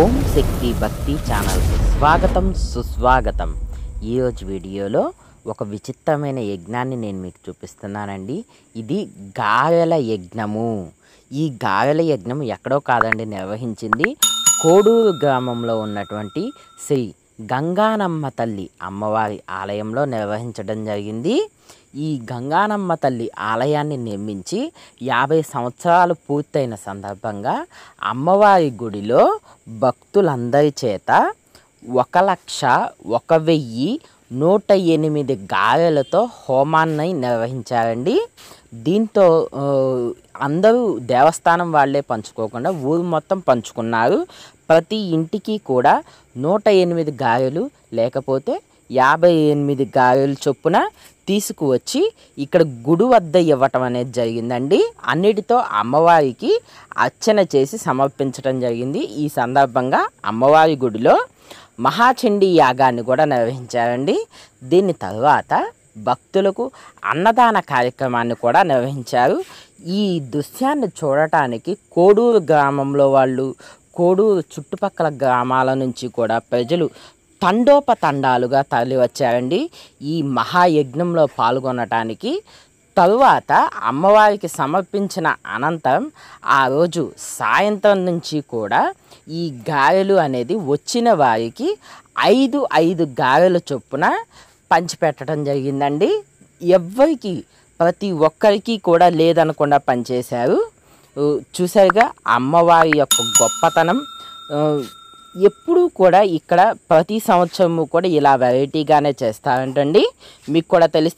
ఓం శక్తి భక్తి ఛానల్కి స్వాగతం సుస్వాగతం. ఈరోజు వీడియోలో ఒక విచిత్రమైన యజ్ఞాన్ని నేను మీకు చూపిస్తున్నానండి. ఇది గారెల యజ్ఞము. ఈ గారెల యజ్ఞం ఎక్కడో కాదండి నిర్వహించింది కోడూరు గ్రామంలో ఉన్నటువంటి శ్రీ గంగానమ్మ తల్లి అమ్మవారి ఆలయంలో నిర్వహించడం జరిగింది. ఈ గంగానమ్మ తల్లి ఆలయాన్ని నిర్మించి 50 సంవత్సరాలు పూర్తయిన సందర్భంగా అమ్మవారి గుడిలో భక్తులందరి చేత 1,01,108 గారెలతో హోమాన్ని నిర్వహించారండి. దీంతో అందరూ దేవస్థానం వాళ్ళే పంచుకోకుండా ఊరు మొత్తం పంచుకున్నారు. ప్రతి ఇంటికి కూడా 108 గారెలు లేకపోతే 58 గారెలు చొప్పున తీసుకువచ్చి ఇక్కడ గుడి వద్ద ఇవ్వటం అనేది జరిగిందండి. అన్నిటితో అమ్మవారికి అర్చన చేసి సమర్పించడం జరిగింది. ఈ సందర్భంగా అమ్మవారి గుడిలో మహాచండీ యాగాన్ని కూడా నిర్వహించారండి. దీని తర్వాత భక్తులకు అన్నదాన కార్యక్రమాన్ని కూడా నిర్వహించారు. ఈ దృశ్యాన్ని చూడటానికి కోడూరు గ్రామంలో వాళ్ళు, కోడూరు చుట్టుపక్కల గ్రామాల నుంచి కూడా ప్రజలు తండోపతండాలుగా తరలి వచ్చారండి ఈ మహాయజ్ఞంలో పాల్గొనటానికి. తరువాత అమ్మవారికి సమర్పించిన అనంతరం ఆ రోజు సాయంత్రం నుంచి కూడా ఈ గారెలు అనేది వచ్చిన వారికి 5 గారెల చొప్పున పంచిపెట్టడం జరిగిందండి. ఎవ్వరికి ప్రతి ఒక్కరికి కూడా లేదనకుండా పనిచేశారు. చూసారుగా అమ్మవారి యొక్క గొప్పతనం. ఎప్పుడూ కూడా ఇక్కడ ప్రతి సంవత్సరము కూడా ఇలా వెరైటీగానే చేస్తారంటండి. మీకు కూడా తెలుసు.